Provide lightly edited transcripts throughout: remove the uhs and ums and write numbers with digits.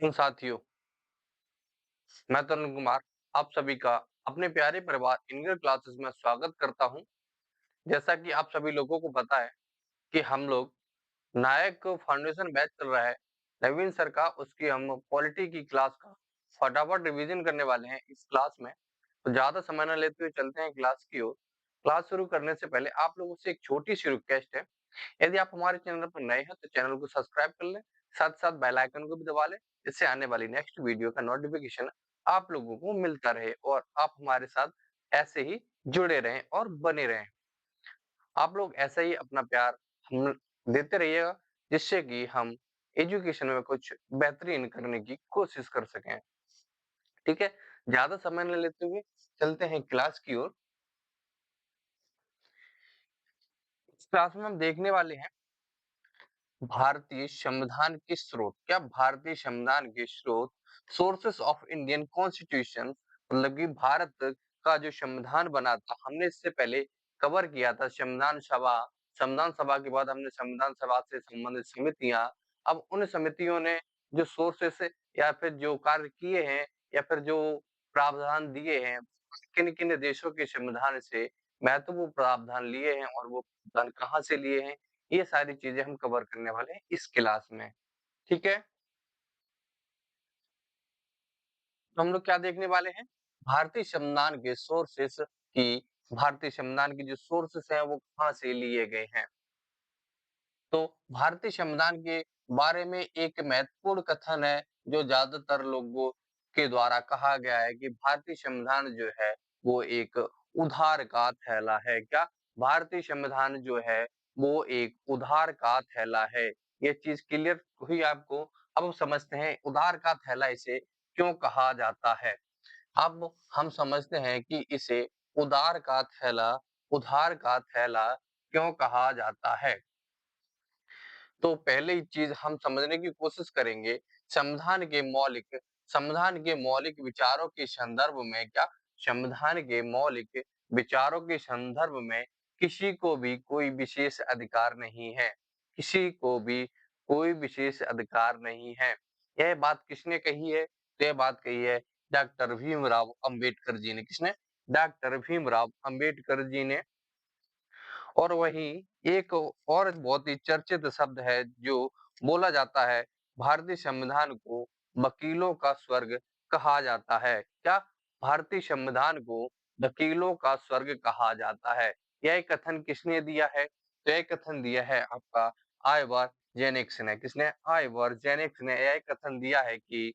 उन साथियों, मैं तरुण कुमार आप सभी का अपने प्यारे परिवार इंग्लिश क्लासेस में स्वागत करता हूं। जैसा कि आप सभी लोगों को पता है कि हम लोग नायक फाउंडेशन बैच चल रहा है नवीन सर का, उसकी हम पॉलिटी की क्लास का फटाफट रिवीजन करने वाले हैं इस क्लास में। तो ज्यादा समय न लेते हुए चलते हैं क्लास की ओर। क्लास शुरू करने से पहले आप लोगों से एक छोटी सी रिक्वेस्ट है। यदि आप हमारे चैनल पर नए हैं तो चैनल को सब्सक्राइब कर लें, साथ साथ बेल आइकन को भी दबा लें, इससे आने वाली नेक्स्ट वीडियो का नोटिफिकेशन आप लोगों को मिलता रहे और आप हमारे साथ ऐसे ही जुड़े रहें और बने रहें। आप लोग ऐसा ही अपना प्यार हम देते रहिएगा, जिससे कि हम एजुकेशन में कुछ बेहतरीन करने की कोशिश कर सकें। ठीक है, ज्यादा समय न लेते हुए चलते हैं क्लास की ओर। इस क्लास में हम देखने वाले हैं भारतीय संविधान के स्रोत। क्या भारतीय संविधान के स्रोत, सोर्सेस ऑफ इंडियन कॉन्स्टिट्यूशन, मतलब कि भारत का जो संविधान बना था, हमने इससे पहले कवर किया था संविधान सभा। संविधान सभा के बाद हमने संविधान सभा से संबंधित समितियां। अब उन समितियों ने जो सोर्सेस या फिर जो कार्य किए हैं या फिर जो प्रावधान दिए हैं, किन किन देशों के संविधान से महत्वपूर्ण प्रावधान लिए हैं और वो प्रावधान कहाँ से लिए हैं, ये सारी चीजें हम कवर करने वाले हैं इस क्लास में। ठीक है, तो हम लोग क्या देखने वाले हैं, भारतीय संविधान के सोर्सेस की। भारतीय संविधान के जो सोर्सेस हैं वो कहाँ से लिए गए हैं। तो भारतीय संविधान के बारे में एक महत्वपूर्ण कथन है जो ज्यादातर लोगों के द्वारा कहा गया है कि भारतीय संविधान जो है वो एक उधार का थैला है। क्या भारतीय संविधान जो है वो एक उधार का थैला है। ये चीज क्लियर हुई आपको। अब हम समझते हैं उधार का थैला इसे क्यों कहा जाता है। अब हम समझते हैं कि इसे उधार का थैला, उधार का थैला क्यों कहा जाता है। तो पहले ही चीज हम समझने की कोशिश करेंगे, संविधान के मौलिक विचारों के संदर्भ में। क्या संविधान के मौलिक विचारों के संदर्भ में किसी को भी कोई विशेष अधिकार नहीं है। किसी को भी कोई विशेष अधिकार नहीं है। यह बात किसने कही है? तो यह बात कही है डॉक्टर भीमराव अंबेडकर जी ने। किसने? डॉक्टर भीमराव अंबेडकर जी ने। और वहीं एक और बहुत ही चर्चित शब्द है जो बोला जाता है, भारतीय संविधान को वकीलों का स्वर्ग कहा जाता है। क्या भारतीय संविधान को वकीलों का स्वर्ग कहा जाता है? यह कथन किसने दिया है? तो यह कथन दिया है आपका आइवर जेनिक्स ने। किसने? आइवर जेनिक्स ने यह कथन दिया है कि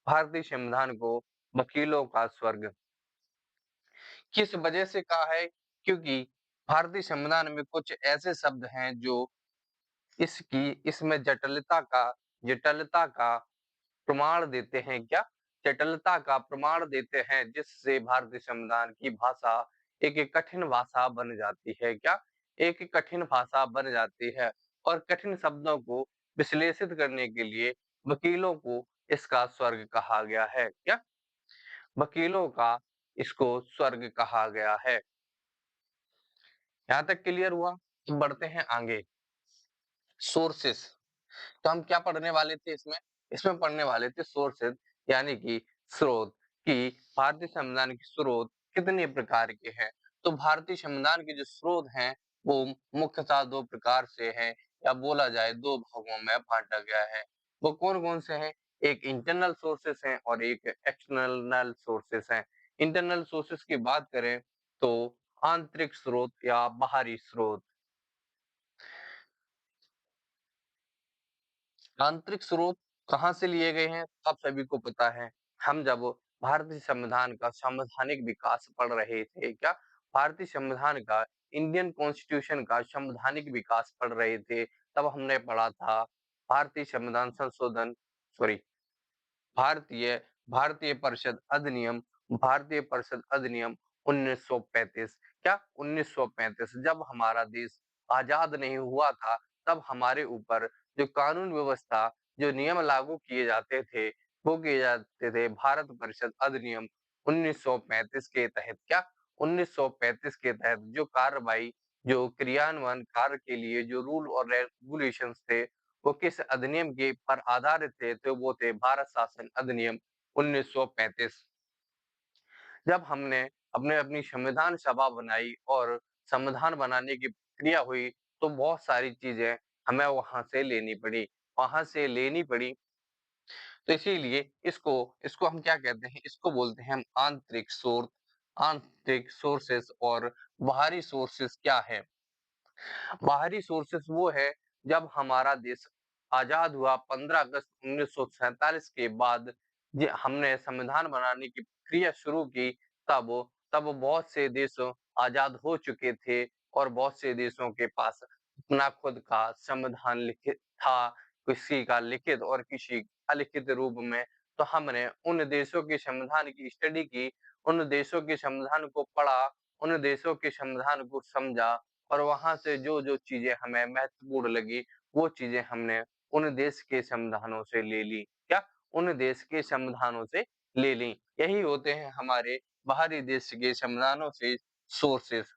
भारतीय संविधान को वकीलों का स्वर्ग किस वजह से कहा है? क्योंकि भारतीय संविधान में कुछ ऐसे शब्द हैं जो इसमें जटिलता का प्रमाण देते हैं। क्या? जटिलता का प्रमाण देते हैं, जिससे भारतीय संविधान की भाषा एक कठिन भाषा बन जाती है। क्या? एक कठिन भाषा बन जाती है और कठिन शब्दों को विश्लेषित करने के लिए वकीलों को इसका स्वर्ग कहा गया है। क्या? वकीलों का इसको स्वर्ग कहा गया है। यहाँ तक क्लियर हुआ? तो बढ़ते हैं आगे। सोर्सेस, तो हम क्या पढ़ने वाले थे इसमें? इसमें पढ़ने वाले थे सोर्सेज, यानी कि स्रोत। कि भारतीय संविधान के स्रोत कितने प्रकार के हैं। तो भारतीय संविधान के जो स्रोत हैं वो मुख्यतः दो प्रकार से हैं, या बोला जाए दो भागों में बांटा गया है। वो कौन कौन से हैं? एक इंटरनल सोर्सेस हैं और एक एक्सटर्नल सोर्सेस हैं। इंटरनल सोर्सेस की बात करें तो आंतरिक स्रोत या बाहरी स्रोत। आंतरिक स्रोत कहाँ से लिए गए हैं? आप सभी को पता है, हम जब भारतीय संविधान का संवैधानिक विकास पढ़ रहे थे। क्या? भारतीय संविधान का, इंडियन कॉन्स्टिट्यूशन का संवैधानिक विकास पढ़ रहे थे, तब हमने पढ़ा था भारतीय संविधान संशोधन, सॉरी, भारतीय भारतीय परिषद अधिनियम, भारतीय परिषद अधिनियम 1935। क्या? 1935 जब हमारा देश आजाद नहीं हुआ था, तब हमारे ऊपर जो कानून व्यवस्था, जो नियम लागू किए जाते थे, वो किए जाते थे भारत परिषद अधिनियम 1935 के तहत। क्या? 1935 के तहत जो कार्रवाई, जो क्रियान्वयन कार्य के लिए जो रूल और रेगुलेशंस थे, वो किस अधिनियम के पर आधारित थे? तो वो थे भारत शासन अधिनियम 1935। जब हमने अपनी संविधान सभा बनाई और संविधान बनाने की प्रक्रिया हुई, तो बहुत सारी चीजें हमें वहां से लेनी पड़ी। वहां से लेनी पड़ी, तो इसीलिए इसको इसको हम क्या कहते हैं? इसको बोलते हैं हम आंतरिक सोर्सेस। और बाहरी सोर्सेस क्या है? बाहरी सोर्सेस वो है, जब हमारा देश आजाद हुआ 15 अगस्त 1947 के बाद, हमने संविधान बनाने की प्रक्रिया शुरू की, तब तब बहुत से देश आजाद हो चुके थे और बहुत से देशों के पास अपना खुद का संविधान लिखित था, किसी का लिखित और किसी अलिखित रूप में। तो हमने उन देशों के संविधान की स्टडी की, उन देशों के संविधान को पढ़ा, उन देशों के संविधान को समझा, और वहां से जो चीजें हमें महत्वपूर्ण लगी, वो चीजें हमने उन देश के संविधानों से ले ली। क्या? उन देश के संविधानों से ले ली। यही होते हैं हमारे बाहरी देश के संविधानों से सोर्सेस।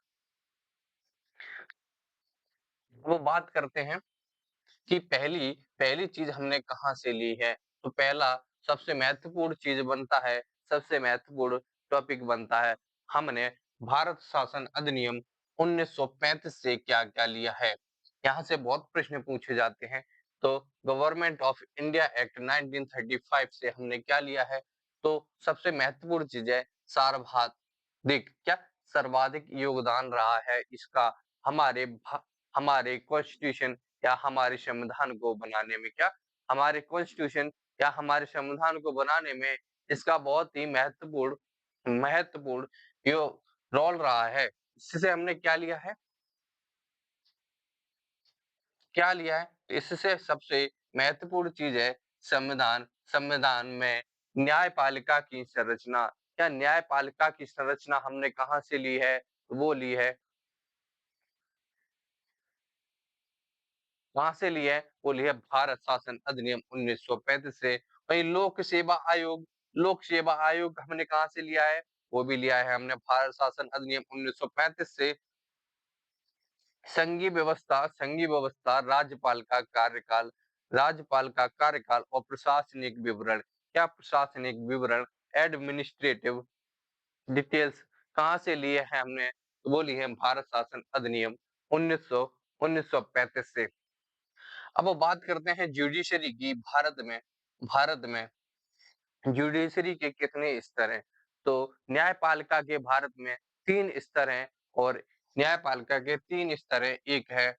वो बात करते हैं कि पहली पहली चीज हमने कहाँ से ली है। तो पहला सबसे महत्वपूर्ण चीज बनता है, सबसे महत्वपूर्ण टॉपिक बनता है, हमने भारत शासन अधिनियम 1935 से क्या क्या लिया है। यहाँ से बहुत प्रश्न पूछे जाते हैं। तो गवर्नमेंट ऑफ इंडिया एक्ट 1935 से हमने क्या लिया है? तो सबसे महत्वपूर्ण चीज है सर्वाधिक, क्या सर्वाधिक योगदान रहा है इसका हमारे हमारे कॉन्स्टिट्यूशन या हमारे संविधान को बनाने में। क्या? हमारे कॉन्स्टिट्यूशन या हमारे संविधान को बनाने में इसका बहुत ही महत्वपूर्ण महत्वपूर्ण यो रोल रहा है। इससे हमने क्या लिया है? क्या लिया है? तो इससे सबसे महत्वपूर्ण चीज है संविधान। संविधान में न्यायपालिका की संरचना, क्या न्यायपालिका की संरचना हमने कहाँ से ली है? वो ली है, कहाँ से ली है? वो ली है भारत शासन अधिनियम 1935 से। वही लोक सेवा आयोग हमने कहाँ से लिया है? वो भी लिया है हमने भारत शासन अधिनियम 1935 से। संघीय व्यवस्था, राज्यपाल का कार्यकाल और प्रशासनिक विवरण, क्या प्रशासनिक विवरण, एडमिनिस्ट्रेटिव डिटेल्स कहाँ से लिए हैं हमने? तो वो लिए हैं भारत शासन अधिनियम 1935 से। अब वो बात करते हैं जुडिशरी की। भारत में जुडिशरी के कितने स्तर हैं? तो न्यायपालिका के भारत में 3 स्तर हैं, और न्यायपालिका के 3 स्तर हैं। एक है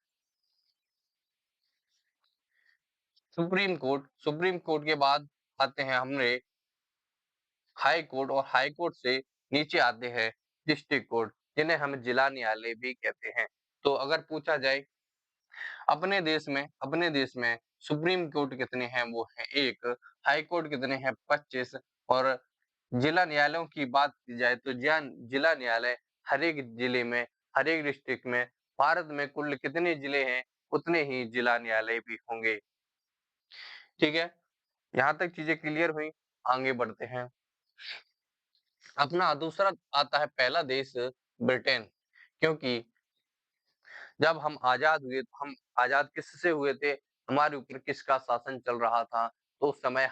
सुप्रीम कोर्ट के बाद आते हैं हमने हाई कोर्ट, और हाई कोर्ट से नीचे आते हैं डिस्ट्रिक्ट कोर्ट, जिन्हें हम जिला न्यायालय भी कहते हैं। तो अगर पूछा जाए अपने देश में सुप्रीम कोर्ट कितने हैं? वो है 1। हाई कोर्ट कितने हैं? 25। और जिला न्यायालयों की बात की जाए तो जिला न्यायालय हर एक जिले में, हर एक डिस्ट्रिक्ट में, भारत में कुल कितने जिले हैं उतने ही जिला न्यायालय भी होंगे। ठीक है, यहाँ तक चीजें क्लियर हुई। आगे बढ़ते हैं। अपना दूसरा आता है पहला देश ब्रिटेन, क्योंकि जब हम आजाद हुए तो हम आजाद किससे हुए थे? हमारे ऊपर किसका शासन चल रहा था? तो उस समय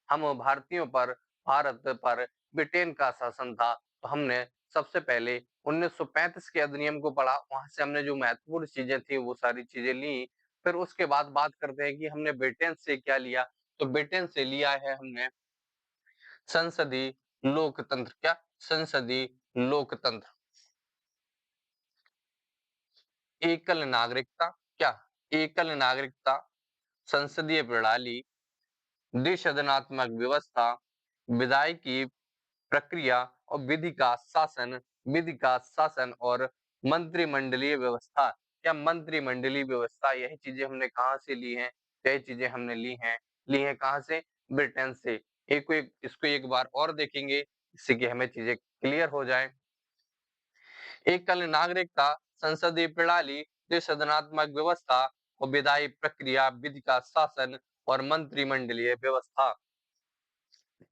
हम भारतीयों पर, भारत पर ब्रिटेन का शासन था। तो हमने सबसे पहले 1935 के अधिनियम को पढ़ा, वहां से हमने जो महत्वपूर्ण चीजें थी वो सारी चीजें ली। फिर उसके बाद बात करते हैं कि हमने ब्रिटेन से क्या लिया। तो ब्रिटेन से लिया है हमने संसदीय लोकतंत्र। क्या? संसदीय लोकतंत्र। एकल नागरिकता, क्या? एकल नागरिकता, संसदीय प्रणाली, द्विसदनात्मक व्यवस्था, विधायी प्रक्रिया और विधि का शासन और मंत्रिमंडलीय व्यवस्था। क्या मंत्रिमंडलीय व्यवस्था? यही चीजें हमने कहाँ से ली हैं? यही चीजें हमने ली हैं कहाँ से? ब्रिटेन से। इसको एक बार और देखेंगे, इससे कि हमें चीजें क्लियर हो जाए। एकल नागरिकता, संसदीय प्रणाली, द्विसदनात्मक व्यवस्था और विधायी प्रक्रिया, विधि का शासन और मंत्रिमंडलीय व्यवस्था।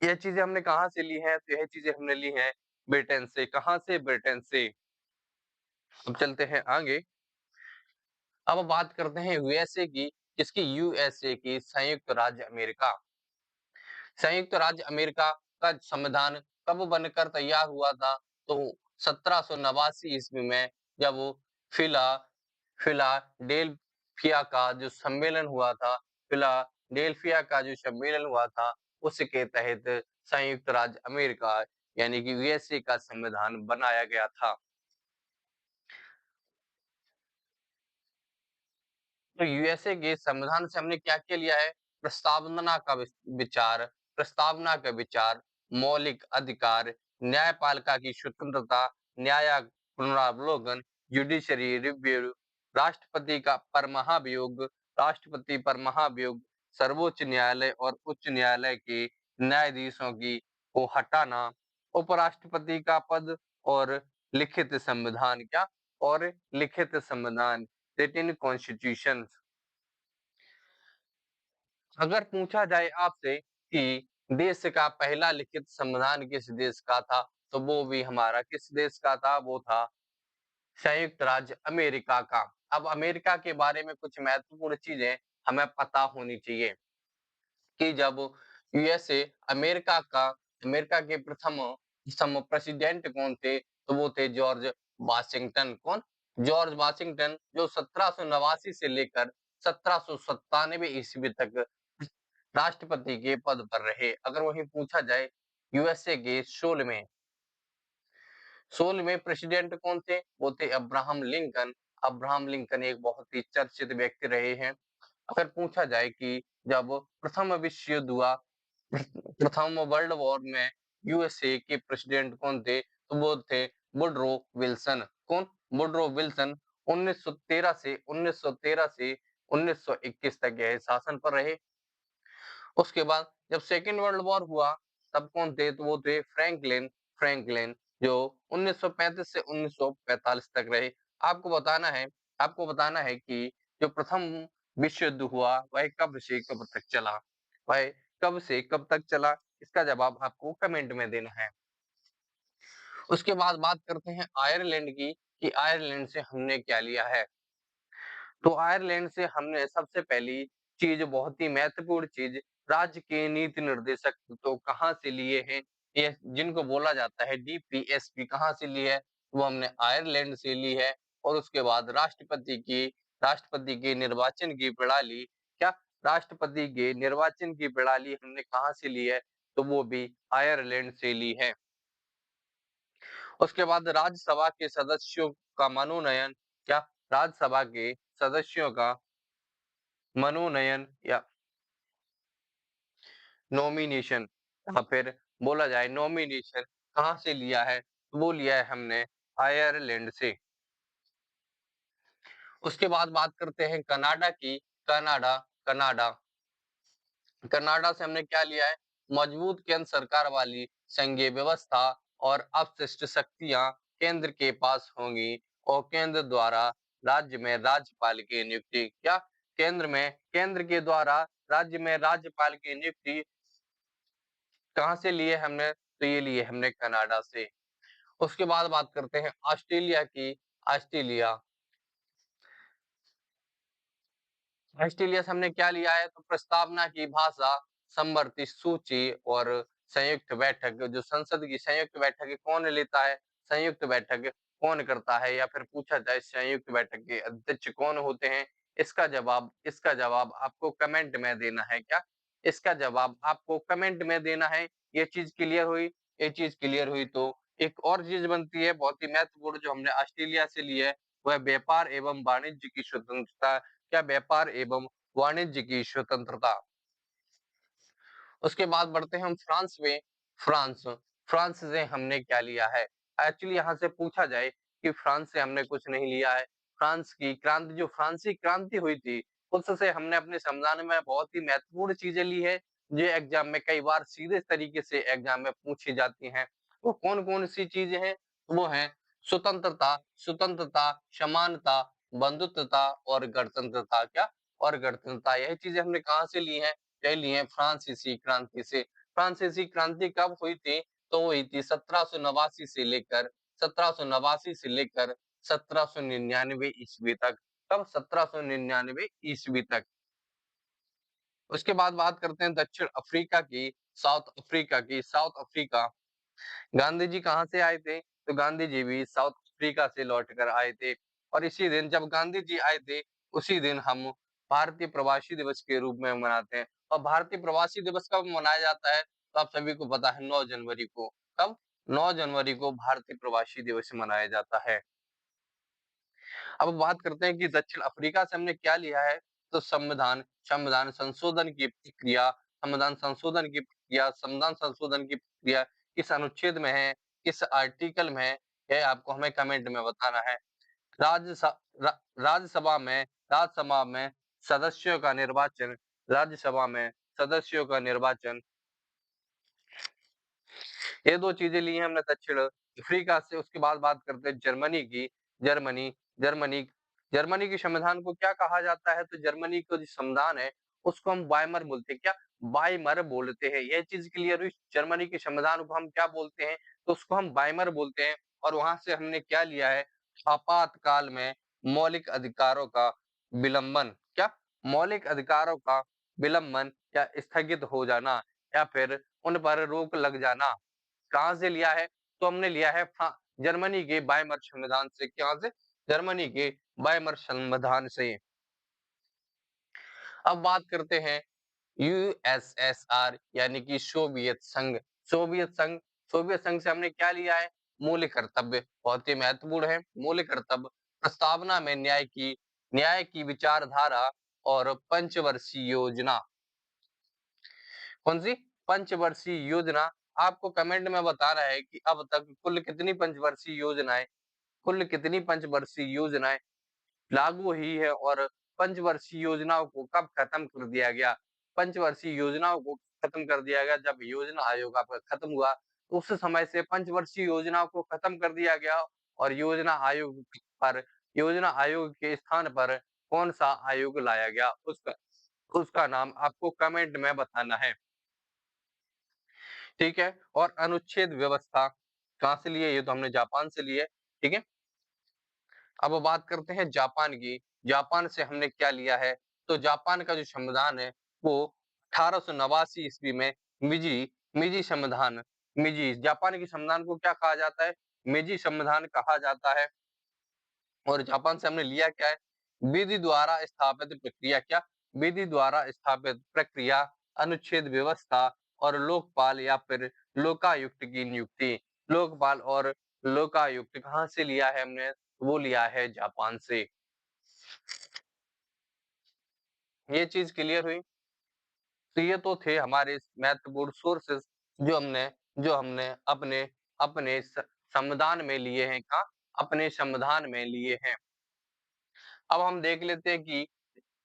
यह चीजें हमने कहाँ से ली हैं? तो यह चीजें हमने ली हैं ब्रिटेन से। कहाँ से? ब्रिटेन से। अब चलते हैं आगे। अब बात करते हैं यूएसए की, किसकी? यूएसए की, संयुक्त राज्य अमेरिका। संयुक्त राज्य अमेरिका का संविधान कब बनकर तैयार हुआ था? तो 1789 ईस्वी में, जब वो फिला फिलाडेल्फिया का जो सम्मेलन हुआ था, फिलाडेल्फिया का जो सम्मेलन हुआ था, उसके तहत संयुक्त राज्य अमेरिका यानी कि यूएसए का संविधान बनाया गया था। तो यूएसए के संविधान से हमने क्या-क्या लिया है? प्रस्तावना का विचार, प्रस्तावना का विचार, मौलिक अधिकार, न्यायपालिका की स्वतंत्रता, न्याय पुनरावलोकन, जुडिशरी रिव्यू, राष्ट्रपति का पर महाभियोग, राष्ट्रपति पर महाभियोग, सर्वोच्च न्यायालय और उच्च न्यायालय के न्यायाधीशों की को हटाना, उपराष्ट्रपति का पद और लिखित संविधान क्या? और लिखित संविधान, रिटेन कॉन्स्टिट्यूशन। अगर पूछा जाए आपसे कि देश का पहला लिखित संविधान किस देश का था, तो वो भी हमारा किस देश का था? वो था संयुक्त राज्य अमेरिका का। अब अमेरिका के बारे में कुछ महत्वपूर्ण चीजें हमें पता होनी चाहिए कि जब यूएसए अमेरिका के प्रथम प्रेसिडेंट कौन थे? तो वो थे जॉर्ज वाशिंगटन। कौन? जॉर्ज वाशिंगटन, जो 1789 से लेकर 1797 ईस्वी तक राष्ट्रपति के पद पर रहे। अगर वहीं पूछा जाए यूएसए के 16वें प्रेसिडेंट कौन थे? वो थे अब्राहम लिंकन। अब्राहम लिंकन एक बहुत ही चर्चित व्यक्ति रहे हैं। अगर पूछा जाए कि जब प्रथम विश्व युद्ध हुआ, प्रथम वर्ल्ड वॉर में यूएसए के प्रेसिडेंट कौन थे? तो वो थे वुडरो विल्सन। कौन? Woodrow Wilson. 1913 से 1921 तक यह शासन पर रहे। उसके बाद जब सेकेंड वर्ल्ड वॉर हुआ, तब कौन थे? तो वो थे फ्रैंकलिन, जो 1935 से 1945 तक रहे। आपको बताना है आपको बताना है कि जो प्रथम विश्व युद्ध हुआ, वह कब से कब तक चला? वह कब से कब तक चला? इसका जवाब आपको कमेंट में देना है। उसके बाद बात करते हैं आयरलैंड की, कि आयरलैंड से हमने क्या लिया है। तो आयरलैंड से हमने सबसे पहली चीज, बहुत ही महत्वपूर्ण चीज, राज्य के नीति निर्देशक तो कहाँ से लिए हैं? ये जिनको बोला जाता है डीपीएसपी, कहाँ से ली है? वो हमने आयरलैंड से ली है। और उसके बाद राष्ट्रपति के निर्वाचन की प्रणाली, क्या? राष्ट्रपति के निर्वाचन की प्रणाली हमने कहाँ से ली है? तो वो भी आयरलैंड से ली है। उसके बाद राज्यसभा के सदस्यों का मनोनयन, क्या? राज्यसभा के सदस्यों का मनोनयन या नॉमिनेशन, या फिर बोला जाए नॉमिनेशन, कहाँ से लिया है? तो वो लिया है हमने आयरलैंड से। उसके बाद बात करते हैं कनाडा की। कनाडा कनाडा कनाडा से हमने क्या लिया है? मजबूत केंद्र सरकार वाली संघीय व्यवस्था और अपशिष्ट शक्तियां केंद्र के पास होंगी, और केंद्र द्वारा राज्य में राज्यपाल की नियुक्ति, क्या? केंद्र के द्वारा राज्य में राज्यपाल की नियुक्ति कहाँ से लिए हमने? तो ये लिए हमने कनाडा से। उसके बाद बात करते हैं ऑस्ट्रेलिया की। ऑस्ट्रेलिया ऑस्ट्रेलिया से हमने क्या लिया है? तो प्रस्तावना की भाषा, समवर्ती सूची और संयुक्त बैठक। जो संसद की संयुक्त बैठक कौन लेता है? संयुक्त बैठक कौन करता है? या फिर पूछा जाए संयुक्त बैठक के अध्यक्ष कौन होते हैं? इसका जवाब आपको कमेंट में देना है। क्या? इसका जवाब आपको कमेंट में देना है। ये चीज क्लियर हुई? ये चीज क्लियर हुई तो एक और चीज बनती है बहुत ही महत्वपूर्ण, जो हमने ऑस्ट्रेलिया से ली है, वह व्यापार एवं वाणिज्य की स्वतंत्रता। क्या? व्यापार एवं वाणिज्य की स्वतंत्रता। उसके बाद बढ़ते हैं हम फ्रांस में। फ्रांस फ्रांस से हमने क्या लिया है? एक्चुअली यहाँ से पूछा जाए कि फ्रांस से हमने कुछ नहीं लिया है। फ्रांस की क्रांति, जो फ्रांसीसी क्रांति हुई थी, उससे हमने अपने संविधान में बहुत ही महत्वपूर्ण चीजें ली है, जो एग्जाम में कई बार सीधे तरीके से एग्जाम में पूछी जाती हैं। वो कौन-कौन सी चीजें हैं? वो हैं स्वतंत्रता, समानता, बंधुत्वता और गणतंत्रता। क्या? और गणतंत्रता। यही चीजें हमने कहाँ से ली हैं? यही ली हैं फ्रांसीसी क्रांति से। फ्रांसीसी क्रांति कब हुई थी? तो हुई थी 1789 से लेकर 1799 ईस्वी तक। कब? 1799 ईस्वी तक। उसके बाद बात करते हैं दक्षिण अफ्रीका की, साउथ अफ्रीका की। साउथ अफ्रीका, गांधी जी कहाँ से आए थे? तो गांधी जी भी साउथ अफ्रीका से लौट कर आए थे। और इसी दिन जब गांधी जी आए थे, उसी दिन हम भारतीय प्रवासी दिवस के रूप में मनाते हैं। और भारतीय प्रवासी दिवस कब मनाया जाता है? तो आप सभी को पता है, 9 जनवरी को। कब? 9 जनवरी को भारतीय प्रवासी दिवस मनाया जाता है। अब बात करते हैं कि दक्षिण अफ्रीका से हमने क्या लिया है? तो संविधान, संविधान संशोधन की प्रक्रिया, संविधान संशोधन की प्रक्रिया किस अनुच्छेद में है, किस आर्टिकल में है, यह आपको हमें कमेंट में बताना है। राज्यस रा राज्यसभा में राज्यसभा में सदस्यों का निर्वाचन, राज्यसभा में सदस्यों का निर्वाचन, ये 2 चीज़ें ली हैं हमने दक्षिण अफ्रीका से। उसके बाद बात करते हैं जर्मनी की। जर्मनी जर्मनी जर्मनी के संविधान को क्या कहा जाता है? तो जर्मनी का जो संविधान है, उसको हम वाइमर बोलते हैं। क्या? वाइमर बोलते हैं। यह चीज़ क्लियर हुई? जर्मनी के संविधान को हम क्या बोलते हैं? तो उसको हम वाइमर बोलते हैं। और वहाँ से हमने क्या लिया है? आपातकाल में मौलिक अधिकारों का विलंबन। क्या? मौलिक अधिकारों का विलंबन या स्थगित हो जाना, या फिर उन पर रोक लग जाना। कहाँ से लिया है? तो हमने लिया है जर्मनी के वाइमर संविधान से। कहाँ से? जर्मनी के वाइमर संविधान से। अब बात करते हैं यूएसएसआर यानी कि सोवियत संघ। सोवियत संघ, सोवियत संघ से हमने क्या लिया है? मूल्य कर्तव्य, बहुत ही महत्वपूर्ण है। मूल्य कर्तव्य, प्रस्तावना में न्याय की विचारधारा और पंचवर्षीय योजना। कौन सी? पंचवर्षीय योजना। आपको कमेंट में बताना है कि अब तक कुल कितनी पंचवर्षीय योजनाएं लागू हुई है, और पंचवर्षीय योजनाओं को कब खत्म कर दिया गया? पंचवर्षीय योजनाओं को खत्म कर दिया गया जब योजना आयोग आपका खत्म हुआ, तो उस समय से पंचवर्षीय योजनाओं को खत्म कर दिया गया। और पर योजना आयोग के स्थान पर कौन सा आयोग लाया गया? उसका उसका नाम आपको कमेंट में बताना है। ठीक है? और अनुच्छेद व्यवस्था कहाँ से ली है? ये तो हमने जापान से ली है। ठीक है? अब बात करते हैं जापान की। जापान से हमने क्या लिया है? तो जापान का जो संविधान है, वो 1889 ईस्वी में मीजी संविधान, जापान के संविधान को क्या कहा जाता है? मीजी संविधान कहा जाता है। और जापान से हमने लिया क्या है? विधि द्वारा स्थापित प्रक्रिया। क्या? विधि द्वारा स्थापित प्रक्रिया, अनुच्छेद व्यवस्था और लोकपाल या फिर लोकायुक्त की नियुक्ति। लोकपाल और लोकायुक्त कहाँ से लिया है हमने? वो लिया है जापान से। ये चीज़ क्लियर हुई? तो ये तो थे हमारे महत्वपूर्ण सोर्सेस, जो हमने अपने अपने संविधान में लिए हैं। कहाँ? अपने संविधान में लिए हैं। अब हम देख लेते हैं कि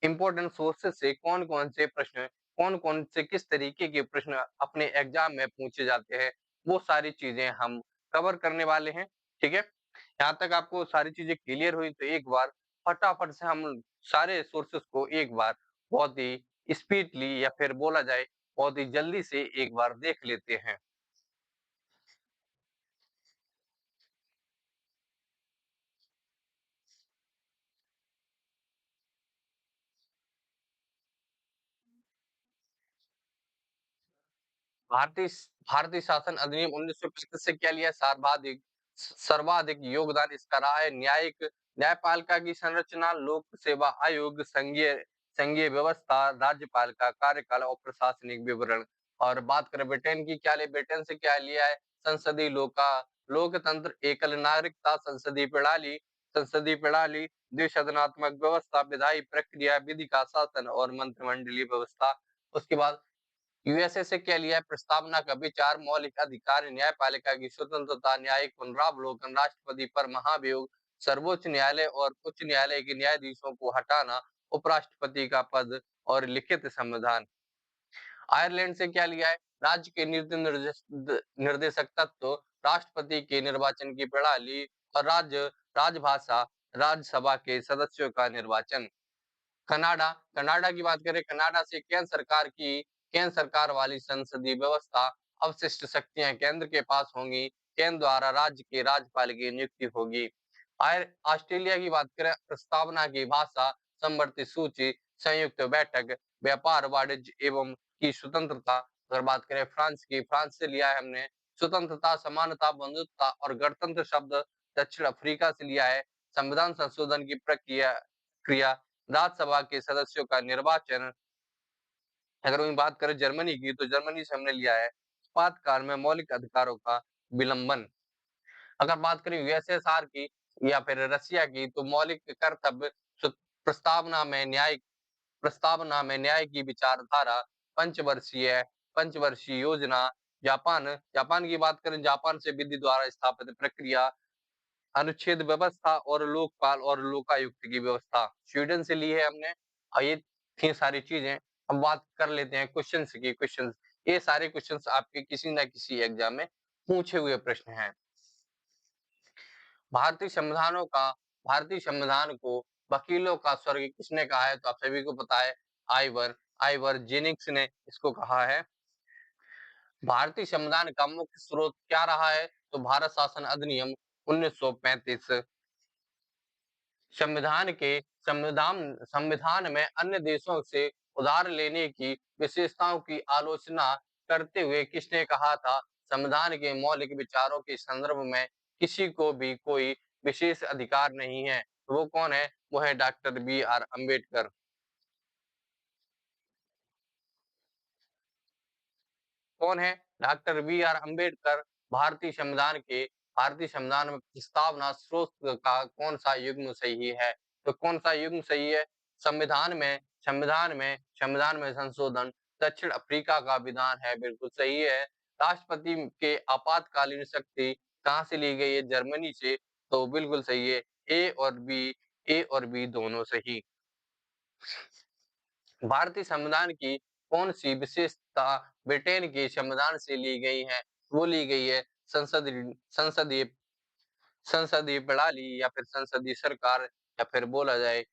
इम्पोर्टेंट सोर्सेस से कौन-कौन से प्रश्न, कौन-कौन से किस तरीके के प्रश्न अपने एग्ज़ाम में पूछे जाते हैं, वो सारी चीज़ें हम कवर करने वाले हैं, ठीक है? यहाँ तक आपको सारी चीज़ें क्लियर हुई तो एक बार फटाफट से हम सारे सोर्सेस को एक बार बहुत ही स्पीडली, या फिर बोला जाए बहुत ही जल्दी से एक बार देख लेते हैं। भारतीय भारतीय शासन अधिनियम 1935 से क्या लिया? सर्वाधिक योगदान इसका रहा है न्यायिक न्यायपालिका की संरचना, लोक सेवा आयोग, संघीय व्यवस्था, राज्यपाल का कार्यकाल और प्रशासनिक विवरण। और बात करें ब्रिटेन की, क्या ले ब्रिटेन से क्या लिया है? संसदीय लोकतंत्र, एकल नागरिकता, संसदीय प्रणाली, द्विसदनात्मक व्यवस्था, विधायी प्रक्रिया, विधि का शासन और मंत्रिमंडलीय व्यवस्था। उसके बाद यूएसए से क्या लिया है? प्रस्तावना का विचार, मौलिक अधिकार, न्यायपालिका की स्वतंत्रता, न्यायिक पुनरावलोकन, राष्ट्रपति पर महाभियोग, सर्वोच्च न्यायालय और उच्च न्यायालय के न्यायाधीशों को हटाना, उपराष्ट्रपति का पद और लिखित संविधान। आयरलैंड से क्या लिया है? राज्य के निर्देशक तत्व, राष्ट्रपति के निर्वाचन की प्रणाली और राजभाषा, राज्यसभा के सदस्यों का निर्वाचन। कनाडा, कनाडा की बात करें, कनाडा से केंद्र सरकार वाली संसदीय व्यवस्था, अवशिष्ट शक्तियां केंद्र के पास होंगी, केंद्र द्वारा राज्य के राज्यपाल की नियुक्ति होगी। ऑस्ट्रेलिया की बात करें, प्रस्तावना की भाषा, समवर्ती सूची, संयुक्त बैठक, व्यापार, वाणिज्य एवं की स्वतंत्रता। अगर बात करें फ्रांस की, फ्रांस से लिया है हमने स्वतंत्रता, समानता, बंधुत्व और गणतंत्र शब्द दक्षिण अफ्रीका से लिया है। संविधान संशोधन की प्रक्रिया क्रिया, राज्यसभा के सदस्यों का निर्वाचन। अगर वही बात करें जर्मनी की, तो जर्मनी से हमने लिया है आपातकाल में मौलिक अधिकारों का विलंबन। अगर बात करें यूएसएसआर की या फिर रसिया की, तो मौलिक कर्तव्य, प्रस्तावना में न्याय, प्रस्तावना में न्याय की विचारधारा, पंचवर्षीय पंचवर्षीय योजना। जापान, जापान की बात करें, जापान से विधि द्वारा स्थापित प्रक्रिया, अनुच्छेद व्यवस्था और लोकपाल और लोकायुक्त की व्यवस्था। स्वीडन से ली है हमने। और ये थी सारी चीजें। हम बात कर लेते हैं क्वेश्चंस की। क्वेश्चंस, ये सारे क्वेश्चंस आपके किसी ना किसी एग्जाम में पूछे हुए प्रश्न हैं। भारतीय संविधानों का, भारतीय संविधान को वकीलों का स्वर्ग किसने कहा है? तो आप सभी को पता है, आइवर आइवर जेनिक्स ने इसको कहा है। भारतीय संविधान का मुख्य स्रोत क्या रहा है? तो भारत शासन अधिनियम 1935। संविधान में अन्य देशों से उधार लेने की विशेषताओं की आलोचना करते हुए किसने कहा था? संविधान के मौलिक विचारों के संदर्भ में किसी को भी कोई विशेष अधिकार नहीं है। वो कौन है? वो है डॉक्टर बी आर अम्बेडकर। कौन है? Doctor B R Ambedkar. भारतीय संविधान में प्रस्तावना स्रोत का कौन सा युग्म सही है? तो कौन सा युग्म सही है? संविधान में संशोधन दक्षिण अफ्रीका का विधान है, बिल्कुल सही है। राष्ट्रपति के आपातकालीन शक्ति कहाँ से ली गई है? जर्मनी से, तो बिल्कुल सही है। ए और बी दोनों सही। भारतीय संविधान की कौन सी विशेषता ब्रिटेन के संविधान से ली गई है? वो ली गई है संसदीय संसदीय प्रणाली या फिर संसदीय सरकार, या फिर बोला जाए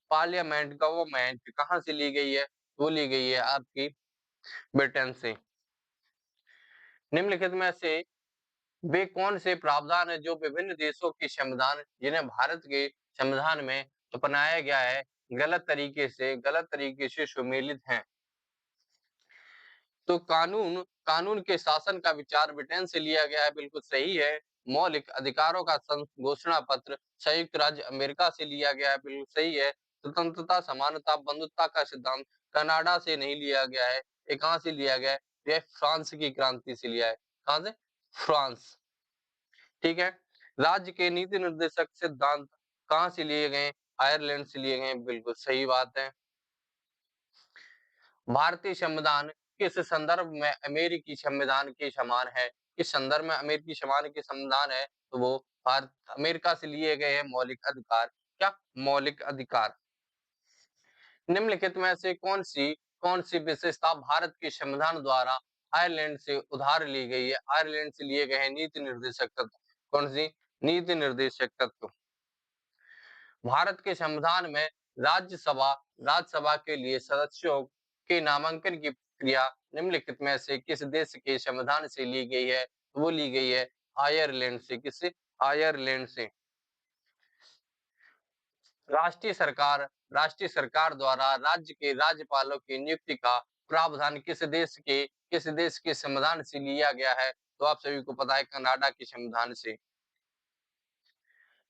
पार्लियामेंट गवर्नमेंट कहाँ से ली गई है? वो ली गई है आपकी ब्रिटेन से। निम्नलिखित में से वे कौन से प्रावधान है जो विभिन्न देशों के संविधान जिन्हें भारत के संविधान में अपनाया गया है गलत तरीके से सुमेलित हैं? तो कानून कानून के शासन का विचार ब्रिटेन से लिया गया है, बिल्कुल सही है। मौलिक अधिकारों का घोषणा पत्र संयुक्त राज्य अमेरिका से लिया गया है, बिल्कुल सही है। स्वतंत्रता, समानता, बंधुत्व का सिद्धांत कनाडा से नहीं लिया गया है। ये कहाँ से लिया गया है? ये फ्रांस की क्रांति से लिया है। कहाँ से? फ्रांस। ठीक है। राज्य के नीति निर्देशक सिद्धांत कहाँ से लिए गए? आयरलैंड से लिए गए, बिल्कुल सही बात है। भारतीय संविधान किस संदर्भ में अमेरिकी संविधान के समान है? किस संदर्भ में अमेरिकी समान के संविधान है? तो वो भारत अमेरिका से लिए गए हैं मौलिक अधिकार। क्या? मौलिक अधिकार। निम्नलिखित में से कौन सी विशेषता भारत के संविधान द्वारा आयरलैंड से उधार ली गई है? आयरलैंड से लिए गए हैं नीति निर्देशक तत्व। कौन सी? नीति निर्देशक तत्व। भारत के संविधान में राज्यसभा राज्यसभा के लिए सदस्यों के नामांकन की प्रक्रिया निम्नलिखित में से किस देश के संविधान से ली गई है? वो ली गई है आयरलैंड से। किससे? आयरलैंड से। राष्ट्रीय सरकार द्वारा राज्य के राज्यपालों की नियुक्ति का प्रावधान किस देश के संविधान से लिया गया है? तो आप सभी को पता है, कनाडा के संविधान से।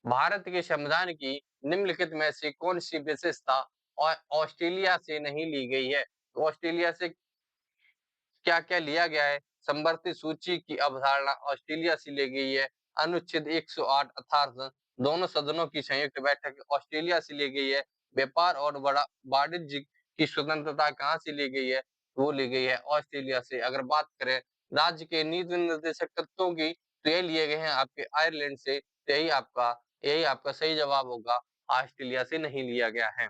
भारत के संविधान की निम्नलिखित में से कौन सी विशेषता ऑस्ट्रेलिया से नहीं ली गई है? तो ऑस्ट्रेलिया से क्या क्या लिया गया है? समवर्ती सूची की अवधारणा ऑस्ट्रेलिया से ली गई है। अनुच्छेद 108 अर्थात दोनों सदनों की संयुक्त बैठक ऑस्ट्रेलिया से ली गई है। व्यापार और बड़ा वाणिज्य की स्वतंत्रता कहाँ से ली गई है? वो ली गई है ऑस्ट्रेलिया से। अगर बात करें राज्य के नीति निर्देशक तत्वों की, तो ये लिए गए हैं आपके आयरलैंड से। यही आपका सही जवाब होगा, ऑस्ट्रेलिया से नहीं लिया गया है।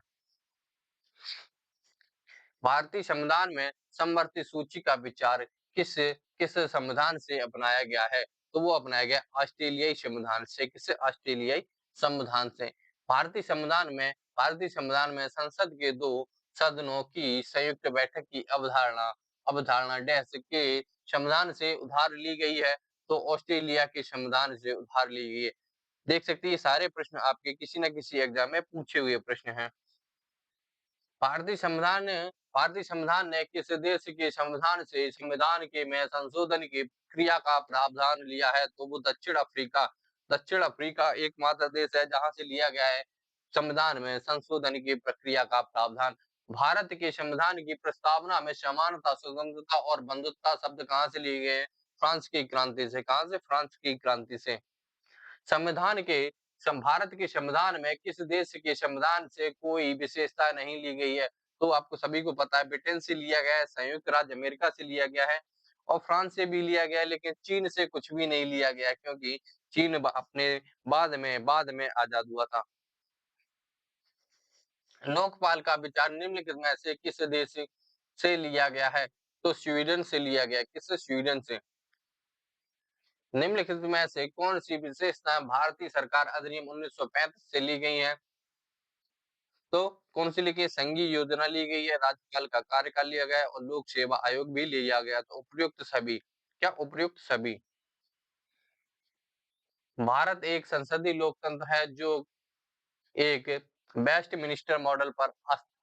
भारतीय संविधान में समवर्ती सूची का विचार किस किस संविधान से अपनाया गया है? तो वो अपनाया गया ऑस्ट्रेलियाई संविधान से। किससे? ऑस्ट्रेलियाई संविधान से। भारतीय संविधान में संसद के दो सदनों की संयुक्त बैठक की अवधारणा अवधारणा डैश के संविधान से उधार ली गई है। तो ऑस्ट्रेलिया के संविधान से उधार ली गई है। देख सकते हैं ये सारे प्रश्न आपके किसी न किसी एग्ज़ाम में पूछे हुए प्रश्न हैं। भारतीय संविधान ने भारतीय संविधान ने किस देश के संविधान से संविधान के में संशोधन की क्रिया का प्रावधान लिया है? तो वो दक्षिण अफ्रीका। दक्षिण अफ्रीका एकमात्र देश है जहाँ से लिया गया है संविधान में संशोधन की प्रक्रिया का प्रावधान। भारत के संविधान की प्रस्तावना में समानता, स्वतंत्रता और बंधुत्व शब्द कहाँ से लिए गए हैं? फ्रांस की क्रांति से। कहाँ से? फ्रांस की क्रांति से। संविधान के भारत के संविधान में किस देश के संविधान से कोई विशेषता नहीं ली गई है? तो आपको सभी को पता है ब्रिटेन से लिया गया है, संयुक्त राज्य अमेरिका से लिया गया है और फ्रांस से भी लिया गया है, लेकिन चीन से कुछ भी नहीं लिया गया है क्योंकि चीन अपने बाद में आजाद हुआ था। लोकपाल का विचार निम्नलिखित में से किस देश से लिया गया है? तो स्वीडन से लिया गया है। किससे? स्वीडन से। निम्नलिखित में से कौन-सी विशेषताएँ भारतीय सरकार अधिनियम 1935 से ली गई हैं? तो कौन-सी लिखी है? संघीय योजना ली गई है, राज्यपाल का कार्यकाल लिया गया है और लोक सेवा आयोग भी लिया गया। तो उपयुक्त सभी। क्या? उपयुक्त सभी। भारत एक संसदीय लोकतंत्र है जो एक वेस्टमिनिस्टर मॉडल पर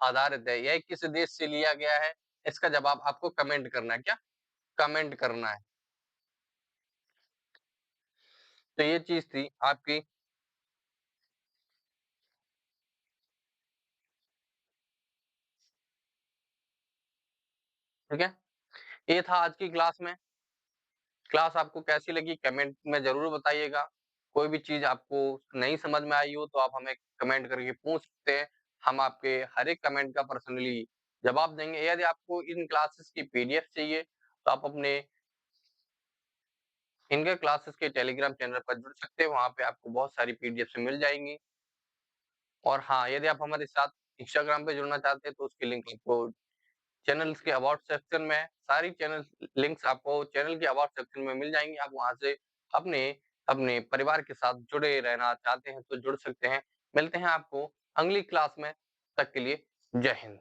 आधारित है। यह किस देश से लिया गया है? इसका जवाब आपको कमेंट करना है। क्या? कमेंट करना है। तो ये चीज़ थी आपकी, ठीक है? ये था आज की क्लास में। क्लास आपको कैसी लगी कमेंट में ज़रूर बताइएगा। कोई भी चीज़ आपको नहीं समझ में आई हो तो आप हमें कमेंट करके पूछ सकते हैं। हम आपके हर एक कमेंट का पर्सनली जवाब देंगे। यदि आपको इन क्लासेस की पीडीएफ चाहिए तो आप अपने इनके क्लासेस के टेलीग्राम चैनल पर जुड़ सकते हैं। वहाँ पे आपको बहुत सारी पीडीएफ मिल जाएँगी। और हाँ, यदि आप हमारे साथ इंस्टाग्राम पे जुड़ना चाहते हैं तो उसकी लिंक आपको चैनल्स के अबाउट सेक्शन में है। सारी चैनल लिंक्स आपको चैनल के अबाउट सेक्शन में मिल जाएँगी। आप वहाँ से अपने अपने परिवार के साथ जुड़े रहना चाहते हैं तो जुड़ सकते हैं। मिलते हैं आपको अगली क्लास में, तब तक के लिए जय हिंद।